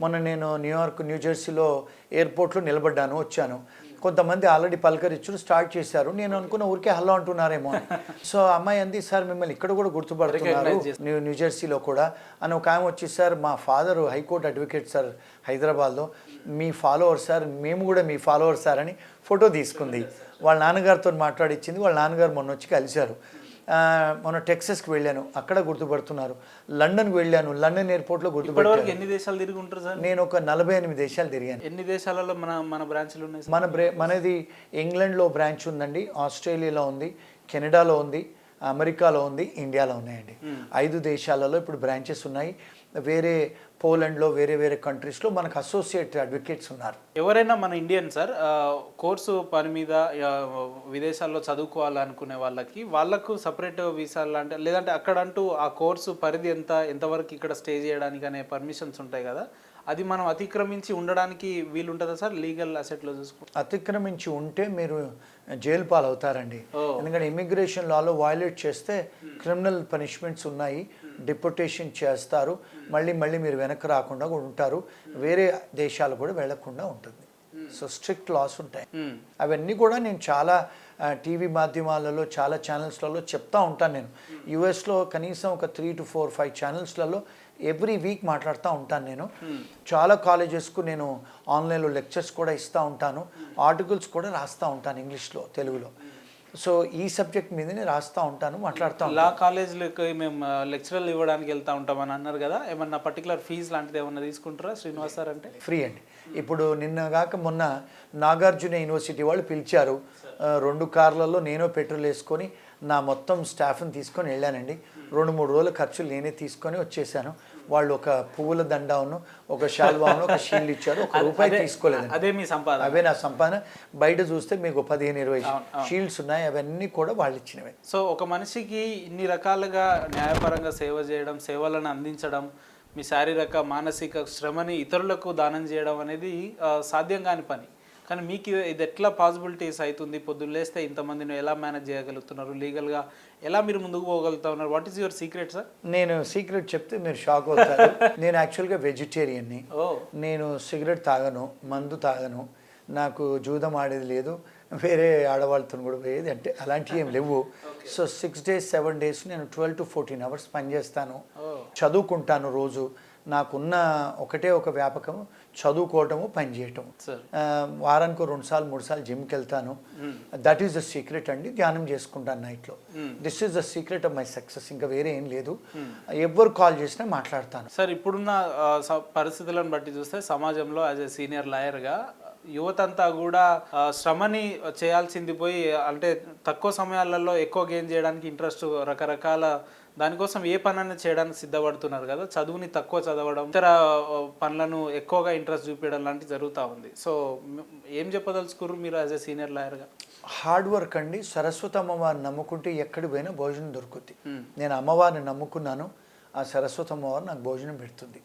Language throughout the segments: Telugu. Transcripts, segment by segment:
మొన్న నేను న్యూయార్క్ న్యూజెర్సీలో ఎయిర్పోర్ట్లో నిలబడ్డాను, వచ్చాను. కొంతమంది ఆల్రెడీ పలకరించుడు స్టార్ట్ చేశారు. నేను అనుకున్న ఊరికే హలో అంటున్నారేమో అని. సో అమ్మాయి అంది, సార్ మిమ్మల్ని ఇక్కడ కూడా గుర్తుపడుతున్నారు న్యూజెర్సీలో కూడా అని. ఒక ఆమె వచ్చి, సార్ మా ఫాదరు హైకోర్టు అడ్వకేట్ సార్ హైదరాబాద్లో, మీ ఫాలోవర్ సార్, మేము కూడా మీ ఫాలోవర్ సార్ అని ఫోటో తీసుకుంది. వాళ్ళ నాన్నగారితో మాట్లాడిచ్చింది. వాళ్ళ నాన్నగారు మొన్న వచ్చి కలిశారు. మొన్న టెక్సస్కి వెళ్ళాను, అక్కడ గుర్తుపడుతున్నారు. లండన్కి వెళ్ళాను, లండన్ ఎయిర్పోర్ట్లో గుర్తుపట్టారు. ఎన్ని దేశాలు తిరిగి ఉంటారు సార్? నేను ఒక 48 దేశాలు తిరిగాను. ఎన్ని దేశాలలో మన బ్రాంచ్లు ఉన్నాయి? మనది ఇంగ్లాండ్లో బ్రాంచ్ ఉందండి, ఆస్ట్రేలియాలో ఉంది, కెనడాలో ఉంది, అమెరికాలో ఉంది, ఇండియాలో ఉన్నాయండి. 5 దేశాలలో ఇప్పుడు బ్రాంచెస్ ఉన్నాయి. వేరే పోలాండ్లో, వేరే వేరే కంట్రీస్లో మనకు అసోసియేట్ అడ్వకేట్స్ ఉన్నారు. ఎవరైనా మన ఇండియన్ సార్ కోర్సు పని మీద విదేశాల్లో చదువుకోవాలనుకునే వాళ్ళకు సపరేట్ వీసాలు అంటే, లేదంటే అక్కడ అంటూ ఆ కోర్సు పరిధి ఎంతవరకు ఇక్కడ స్టే చేయడానికి అనే పర్మిషన్స్ ఉంటాయి కదా, అది మనం అతిక్రమించి ఉండడానికి వీలు ఉంటుందా సార్ లీగల్ అసెట్లో చూసుకుంటే? అతిక్రమించి ఉంటే మీరు జైలు పాలవుతారండి. ఎందుకంటే ఇమిగ్రేషన్ లాలో వయలేట్ చేస్తే క్రిమినల్ పనిష్మెంట్స్ ఉన్నాయి, డిపోటేషన్ చేస్తారు, మళ్ళీ మీరు వెనక్కి రాకుండా కూడా ఉంటారు, వేరే దేశాలు కూడా వెళ్లకుండా ఉంటుంది. సో స్ట్రిక్ట్ లాస్ ఉంటాయి. అవన్నీ కూడా నేను చాలా టీవీ మాధ్యమాలలో, చాలా ఛానల్స్లలో చెప్తా ఉంటాను. నేను యుఎస్లో కనీసం ఒక 3 to 4, 5 ఛానల్స్లలో ఎవ్రీ వీక్ మాట్లాడుతూ ఉంటాను. నేను చాలా కాలేజెస్కు నేను ఆన్లైన్లో లెక్చర్స్ కూడా ఇస్తూ ఉంటాను, ఆర్టికల్స్ కూడా రాస్తూ ఉంటాను ఇంగ్లీష్లో, తెలుగులో. సో ఈ సబ్జెక్ట్ మీదనే రాస్తూ ఉంటాను, మాట్లాడుతూ ఉంటాను. లా కాలేజీలకి మేము లెక్చరర్లు ఇవ్వడానికి వెళ్తూ ఉంటామని అన్నారు కదా, ఏమన్నా పర్టికులర్ ఫీజు లాంటిది ఏమన్నా తీసుకుంటారా శ్రీనివాస్ సార్? అంటే ఫ్రీ అండి. ఇప్పుడు నిన్నగాక మొన్న నాగార్జున యూనివర్సిటీ వాళ్ళు పిలిచారు, 2 కార్లలో నేను పెట్రోల్ వేసుకొని నా మొత్తం స్టాఫ్ని తీసుకొని వెళ్ళానండి. 2-3 రోజుల ఖర్చులు నేనే తీసుకొని వచ్చేసాను. వాళ్ళు ఒక పువ్వుల దండాను, ఒక శాల్వాను, ఒక షీల్డ్ ఇచ్చారు, ₹1 తీసుకోలేదు. అదే మీ సంపాదన? అవే నా సంపాదన. బయట చూస్తే మీకు 15-20 షీల్డ్స్ ఉన్నాయి, అవన్నీ కూడా వాళ్ళు ఇచ్చినవే. సో ఒక మనిషికి ఇన్ని రకాలుగా న్యాయపరంగా సేవ చేయడం, సేవలను అందించడం, మీ శారీరక మానసిక శ్రమని ఇతరులకు దానం చేయడం అనేది సాధ్యం కాని పని. కానీ మీకు ఇది ఎట్లా పాసిబిలిటీస్ అవుతుంది? పొద్దున్న లేస్తే ఇంతమందిని ఎలా మేనేజ్ చేయగలుగుతున్నారు? లీగల్గా ఎలా మీరు ముందుకు పోగలుగుతున్నారు? What is your secret sir? నేను సీక్రెట్ చెప్తే మీరు షాక్ అవుతారు. నేను యాక్చువల్గా వెజిటేరియన్ని. నేను సిగరెట్ తాగను, మందు తాగను, నాకు జూదం ఆడేది లేదు, వేరే ఆడవాళ్ళతో కూడా పోయేది అంటే అలాంటివి ఏం లేవు. సో 6 days 7 days నేను 12 to 14 hours పనిచేస్తాను, చదువుకుంటాను రోజు. నాకున్న ఒకటే ఒక వ్యాపకం చదువుకోవటము, పని చేయటము. వారానికి 2 సార్లు 3 సార్లు జిమ్కి వెళ్తాను. దట్ ఈస్ ద సీక్రెట్ అండి. ధ్యానం చేసుకుంటాను నైట్లో. This is the secret of my success. ఇంకా వేరే ఏం లేదు. ఎవరు కాల్ చేసినా మాట్లాడతాను. సార్ ఇప్పుడున్న పరిస్థితులను బట్టి చూస్తే సమాజంలో యాజ్ ఎ సీనియర్ లాయర్గా యువతంతా కూడా శ్రమని చేయాల్సింది పోయి, అంటే తక్కువ సమయాలలో ఎక్కువ గెయిన్ చేయడానికి ఇంట్రెస్ట్, రకరకాల దానికోసం ఏ పనైనా చేయడానికి సిద్ధపడుతున్నారు కదా. చదువుని తక్కువ చదవడం, ఇతర పనులను ఎక్కువగా ఇంట్రెస్ట్ చూపించడం లాంటివి జరుగుతూ ఉంది. సో ఏం చెప్పదలుచుకున్నారు మీరు యాజ్ ఎ సీనియర్ లాయర్గా? హార్డ్ వర్క్ అండి. సరస్వతి అమ్మవారిని నమ్ముకుంటే ఎక్కడికి పోయినా భోజనం దొరుకుతుంది. నేను అమ్మవారిని నమ్ముకున్నాను, ఆ సరస్వతి అమ్మవారు నాకు భోజనం పెడుతుంది.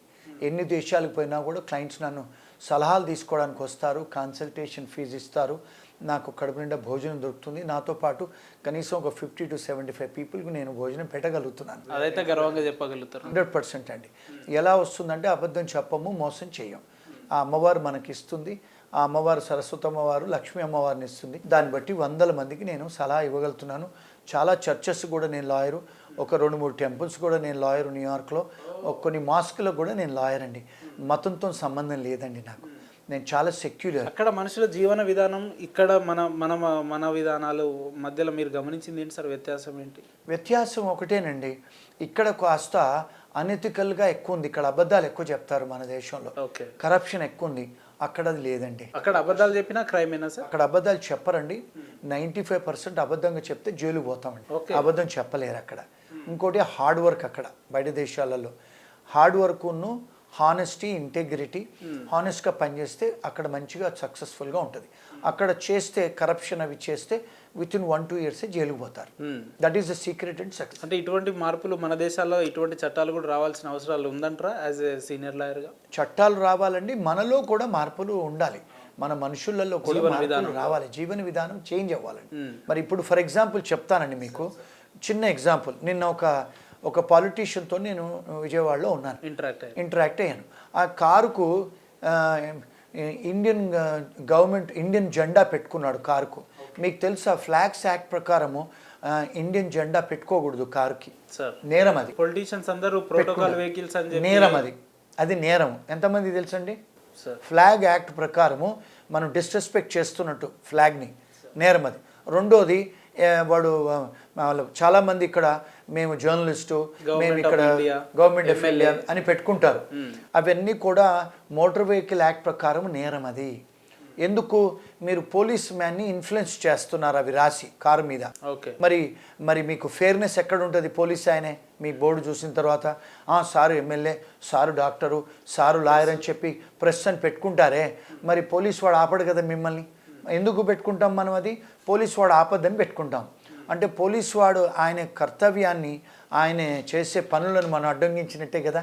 ఎన్ని దేశాలకు పోయినా కూడా క్లయింట్స్ నన్ను సలహాలు తీసుకోవడానికి వస్తారు, కన్సల్టేషన్ ఫీజు ఇస్తారు, నాకు కడుపు నిండా భోజనం దొరుకుతుంది. నాతో పాటు కనీసం ఒక 50 to 75 పీపుల్కి నేను భోజనం పెట్టగలుగుతున్నాను. అదైతే గర్వంగా చెప్పగలుగుతారు. 100% అండి. ఎలా వస్తుందంటే అబద్ధం చెప్పము, మోసం చెయ్యం. ఆ అమ్మవారు మనకి ఇస్తుంది. ఆ అమ్మవారు సరస్వతి అమ్మవారు లక్ష్మీ అమ్మవారిని ఇస్తుంది. దాన్ని బట్టి 100 మందికి నేను సలహా ఇవ్వగలుగుతున్నాను. చాలా చర్చెస్ కూడా నేను లాయరు, ఒక 2-3 టెంపుల్స్ కూడా నేను లాయరు న్యూయార్క్లో, కొన్ని మాస్కులకు కూడా నేను లాయర్ అండి. మతంతో సంబంధం లేదండి నాకు. నేను చాలా సెక్యులర్. అక్కడ మనుషుల జీవన విధానం, ఇక్కడ మన విధానాలు మధ్యలో మీరు గమనించింది ఏంటి సార్? వ్యత్యాసం ఏంటి? వ్యత్యాసం ఒకటేనండి. ఇక్కడ కాస్త అనెథికల్గా ఎక్కువ ఉంది. ఇక్కడ అబద్ధాలు ఎక్కువ చెప్తారు మన దేశంలో. కరప్షన్ ఎక్కువ ఉంది. అక్కడ అది లేదండి. అక్కడ అబద్ధాలు చెప్పినా క్రైమేనా సార్? అక్కడ అబద్ధాలు చెప్పరండి. 95% అబద్ధంగా చెప్తే జైలు పోతామండి. అబద్ధం చెప్పలేరు అక్కడ. ఇంకోటి హార్డ్ వర్క్. అక్కడ బయట దేశాలలో హార్డ్ వర్క్ను హానెస్టీ, ఇంటెగ్రిటీ, హానెస్ట్గా పనిచేస్తే అక్కడ మంచిగా సక్సెస్ఫుల్గా ఉంటుంది. అక్కడ చేస్తే కరప్షన్ అవి చేస్తే వితిన్ 1-2 years జైలుకు పోతారు. That is the secret and success. అంటే ఇటువంటి మార్పులు మన దేశాల్లో, ఇటువంటి చట్టాలు కూడా రావాల్సిన అవసరాలు ఉందంటారా యాజ్ ఏ సీనియర్ లాయర్గా? చట్టాలు రావాలండి, మనలో కూడా మార్పులు ఉండాలి, మన మనుషులలో కూడా మార్పులు రావాలి, జీవన విధానం చేంజ్ అవ్వాలండి. మరి ఇప్పుడు ఫర్ ఎగ్జాంపుల్ చెప్తానండి మీకు, చిన్న ఎగ్జాంపుల్. నిన్న ఒక ఒక పాలిటీషియన్తో నేను విజయవాడలో ఉన్నాను, ఇంటరాక్ట్ అయ్యాను. ఆ కారుకు ఇండియన్ గవర్నమెంట్ ఇండియన్ జెండా పెట్టుకున్నాడు కారుకు. మీకు తెలుసా ఫ్లాగ్స్ యాక్ట్ ప్రకారము ఇండియన్ జెండా పెట్టుకోకూడదు కారుకి, నేరం అది. పొలిటీషియన్స్ అందరూ ప్రోటోకాల్ వెహికల్స్ అని చెప్పి నేరం అది నేరం. ఎంతమంది తెలుసండి? ఫ్లాగ్ యాక్ట్ ప్రకారము మనం డిస్రెస్పెక్ట్ చేస్తున్నట్టు ఫ్లాగ్ని, నేరం అది. రెండోది వాడు చాలామంది ఇక్కడ మేము జర్నలిస్టు, మేము ఇక్కడ గవర్నమెంట్ ఆఫ్ ఇండియా అని పెట్టుకుంటారు. అవన్నీ కూడా మోటార్ వెహికల్ యాక్ట్ ప్రకారం నేరం అది. ఎందుకు? మీరు పోలీస్ మ్యాన్ని ఇన్ఫ్లుయెన్స్ చేస్తున్నారు అవి రాసి కారు మీద. మరి మీకు ఫేర్నెస్ ఎక్కడ ఉంటుంది? పోలీస్ ఆయనే మీ బోర్డు చూసిన తర్వాత sir MLA, sir doctor, sir lawyer అని చెప్పి ప్రెస్ అని పెట్టుకుంటారే, మరి పోలీస్ వాడు ఆపడు కదా మిమ్మల్ని. ఎందుకు పెట్టుకుంటాం మనం? అది పోలీస్ వాడు ఆపద్దని పెట్టుకుంటాం. అంటే పోలీస్ వాడు ఆయన కర్తవ్యాన్ని, ఆయన చేసే పనులను మనం అడ్డంకించినట్టే కదా.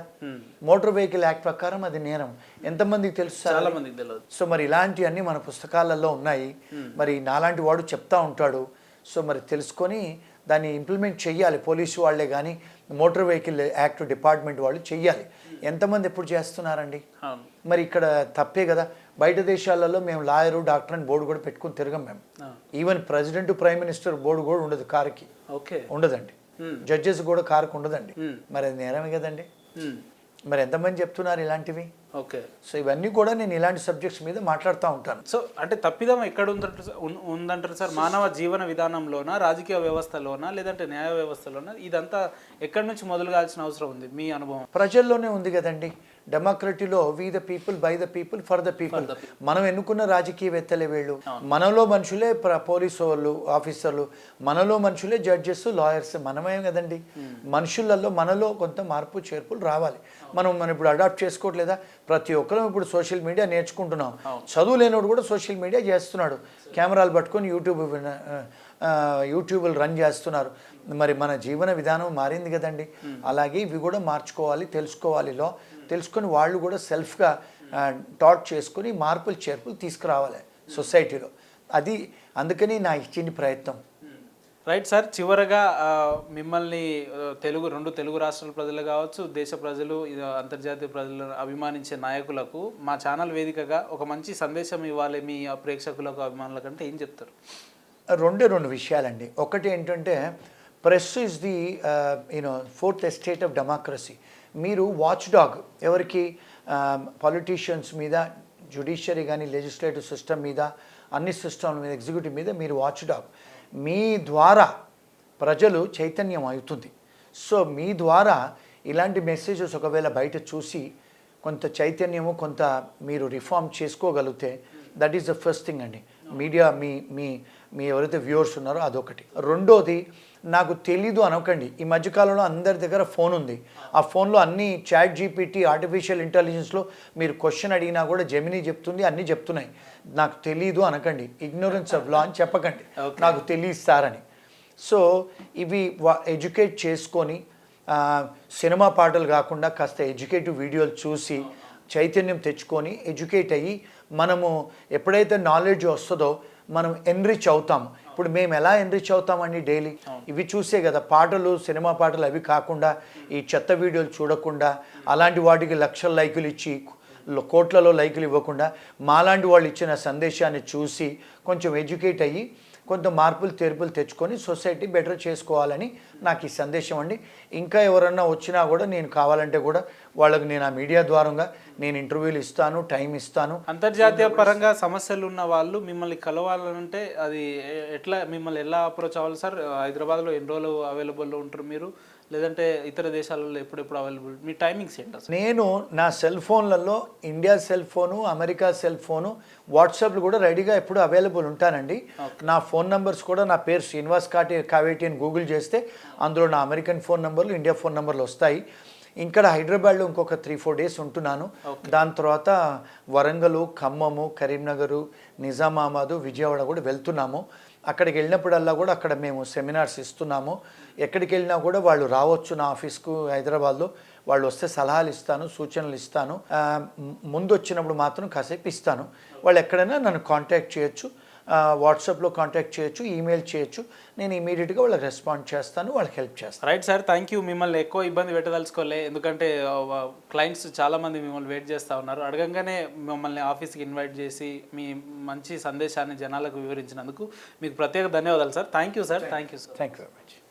మోటార్ వెహికల్ యాక్ట్ ప్రకారం అది నేరం. ఎంతమందికి తెలుసు? చాలా మందికి తెలియదు. సో మరి ఇలాంటివన్నీ మన పుస్తకాలలో ఉన్నాయి. మరి నాలాంటి వాడు చెప్తా ఉంటాడు. సో మరి తెలుసుకొని దాన్ని ఇంప్లిమెంట్ చెయ్యాలి పోలీసు వాళ్ళే కానీ మోటార్ వెహికల్ యాక్ట్ డిపార్ట్మెంట్ వాళ్ళు చెయ్యాలి. ఎంతమంది ఎప్పుడు చేస్తున్నారండి? మరి ఇక్కడ తప్పే కదా. బయట దేశాలలో మేము లాయరు, డాక్టర్ అని బోర్డు కూడా పెట్టుకుని తిరగం మేము. Even president, prime minister board కూడా ఉండదు కారుకి, ఉండదండి. జడ్జెస్ కూడా కారుకు ఉండదండి. మరి అది నేరమే కదండి. మరి ఎంతమంది చెప్తున్నారు ఇలాంటివి? సో ఇవన్నీ కూడా నేను ఇలాంటి సబ్జెక్ట్స్ మీద మాట్లాడుతూ ఉంటాను. సో అంటే తప్పిదం ఎక్కడ ఉందంటారు సార్? మానవ జీవన విధానంలోనా, రాజకీయ వ్యవస్థలోనా, లేదంటే న్యాయ వ్యవస్థలోనా? ఇదంతా ఎక్కడి నుంచి మొదలుగాల్సిన అవసరం ఉంది మీ అనుభవం? ప్రజల్లోనే ఉంది కదండి. డెమోక్రసీలో we the people, by the people, for the people. మనం ఎన్నుకున్న రాజకీయవేత్తలే వీళ్ళు. మనలో మనుషులే పోలీసు వాళ్ళు, ఆఫీసర్లు, మనలో మనుషులే జడ్జెస్, లాయర్స్, మనమే కదండి. మనుషులలో మనలో కొంత మార్పు చేర్పులు రావాలి. మనం ఇప్పుడు అడాప్ట్ చేసుకోవట్లేదా? ప్రతి ఒక్కరం ఇప్పుడు సోషల్ మీడియా నేర్చుకుంటున్నాం. చదువు లేనివాడు కూడా సోషల్ మీడియా చేస్తున్నాడు. కెమెరాలు పట్టుకొని యూట్యూబ్లు రన్ చేస్తున్నారు. మరి మన జీవన విధానం మారింది కదండి. అలాగే ఇవి కూడా మార్చుకోవాలి, తెలుసుకొని వాళ్ళు కూడా సెల్ఫ్గా టాట్ చేసుకొని మార్పులు చేర్పులు తీసుకురావాలి సొసైటీలో. అది అందుకని నా ఇచ్చిన ప్రయత్నం. రైట్ సార్, చివరగా మిమ్మల్ని రెండు తెలుగు రాష్ట్రాల ప్రజలు కావచ్చు, దేశ ప్రజలు, అంతర్జాతీయ ప్రజలు అభిమానించే నాయకులకు మా ఛానల్ వేదికగా ఒక మంచి సందేశం ఇవ్వాలి మీ ప్రేక్షకులకు, అభిమానులకు అంటే ఏం చెప్తారు? రెండు విషయాలండి. ఒకటి ఏంటంటే press is the fourth estate of democracy. మీరు వాచ్ డాగ్ ఎవరికి? పాలిటీషియన్స్ మీద, జ్యుడిషియరీ కానీ, లెజిస్లేటివ్ సిస్టమ్ మీద, అన్ని సిస్టమ్ల మీద, ఎగ్జిక్యూటివ్ మీద మీరు వాచ్ డాగ్. మీ ద్వారా ప్రజలు చైతన్యం అవుతుంది. సో మీ ద్వారా ఇలాంటి మెసేజెస్ ఒకవేళ బయట చూసి కొంత చైతన్యము, కొంత మీరు రిఫార్మ్ చేసుకోగలిగితే that is the first thing అండి. మీడియా మీ ఎవరైతే వ్యూవర్స్ ఉన్నారో అదొకటి. రెండోది, నాకు తెలీదు అనకండి. ఈ మధ్యకాలంలో అందరి దగ్గర ఫోన్ ఉంది. ఆ ఫోన్లో అన్ని చాట్ జీపీటీ, ఆర్టిఫిషియల్ ఇంటెలిజెన్స్లో మీరు క్వశ్చన్ అడిగినా కూడా జెమినీ చెప్తుంది, అన్నీ చెప్తున్నాయి. నాకు తెలీదు అనకండి. ఇగ్నోరెన్స్ ఆఫ్ లా అని చెప్పకండి, నాకు తెలియస్తారని. సో ఇవి ఎడ్యుకేట్ చేసుకొని, సినిమా పాటలు కాకుండా కాస్త ఎడ్యుకేటివ్ వీడియోలు చూసి చైతన్యం తెచ్చుకొని ఎడ్యుకేట్ అయ్యి మనము ఎప్పుడైతే నాలెడ్జ్ వస్తుందో మనం ఎన్రిచ్ అవుతాం. ఇప్పుడు మేము ఎలా ఎన్రిచ్ అవుతామండి? డైలీ ఇవి చూసే కదా. పాటలు, సినిమా పాటలు అవి కాకుండా ఈ చెత్త వీడియోలు చూడకుండా, అలాంటి వాటికి లక్షల లైకులు ఇచ్చి కోట్లలో లైకులు ఇవ్వకుండా మాలాంటి వాళ్ళు ఇచ్చిన సందేశాన్ని చూసి కొంచెం ఎడ్యుకేట్ అయ్యి కొంత మార్పులు తెరుపులు తెచ్చుకొని సొసైటీ బెటర్ చేసుకోవాలని నాకు ఈ సందేశం అండి. ఇంకా ఎవరన్నా వచ్చినా కూడా నేను కావాలంటే కూడా వాళ్ళకి నేను ఆ మీడియా ద్వారంగా నేను ఇంటర్వ్యూలు ఇస్తాను, టైం ఇస్తాను. అంతర్జాతీయ పరంగా సమస్యలు ఉన్న వాళ్ళు మిమ్మల్ని కలవాలంటే అది మిమ్మల్ని ఎలా అప్రోచ్ అవ్వాలి సార్? హైదరాబాద్లో ఎన్ని రోజులు అవైలబుల్లో ఉంటారు మీరు, లేదంటే ఇతర దేశాలలో ఎప్పుడెప్పుడు అవైలబుల్? మీ టైమింగ్స్ ఏంటి? నేను నా సెల్ ఫోన్లలో India cell phone, America cell phone, వాట్సాప్లు కూడా రెడీగా ఎప్పుడు అవైలబుల్ ఉంటానండి. నా ఫోన్ నెంబర్స్ కూడా నా పేరు శ్రీనివాస్ కావేటి అని గూగుల్ చేస్తే అందులో నా అమెరికన్ ఫోన్ నెంబర్లు, ఇండియా ఫోన్ నెంబర్లు వస్తాయి. ఇక్కడ హైదరాబాద్లో ఇంకొక 3-4 డేస్ ఉంటున్నాను. దాని తర్వాత వరంగల్, ఖమ్మము, కరీంనగరు, నిజామాబాదు, విజయవాడ కూడా వెళ్తున్నాము. అక్కడికి వెళ్ళినప్పుడల్లా కూడా అక్కడ మేము సెమినార్స్ ఇస్తున్నాము. ఎక్కడికి వెళ్ళినా కూడా వాళ్ళు రావచ్చు నా ఆఫీస్కు హైదరాబాద్లో. వాళ్ళు వస్తే సలహాలు ఇస్తాను, సూచనలు ఇస్తాను. ముందు వచ్చినప్పుడు మాత్రం కాసేపు ఇస్తాను. వాళ్ళు ఎక్కడైనా నన్ను కాంటాక్ట్ చేయొచ్చు. వాట్సాప్లో కాంటాక్ట్ చేయొచ్చు, ఈమెయిల్ చేయొచ్చు. నేను ఇమీడియట్గా వాళ్ళకి రెస్పాండ్ చేస్తాను, వాళ్ళకి హెల్ప్ చేస్తాను. Right sir, thank you. మిమ్మల్ని ఎక్కువ ఇబ్బంది పెట్టదలుచుకోలే, ఎందుకంటే క్లయింట్స్ చాలామంది మిమ్మల్ని వెయిట్ చేస్తూ ఉన్నారు. అడగంగానే మమ్మల్ని ఆఫీస్కి ఇన్వైట్ చేసి మీ మంచి సందేశాన్ని జనాలకు వివరించినందుకు మీకు ప్రత్యేక ధన్యవాదాలు sir. Thank you sir. Thank you sir. Thank you very much.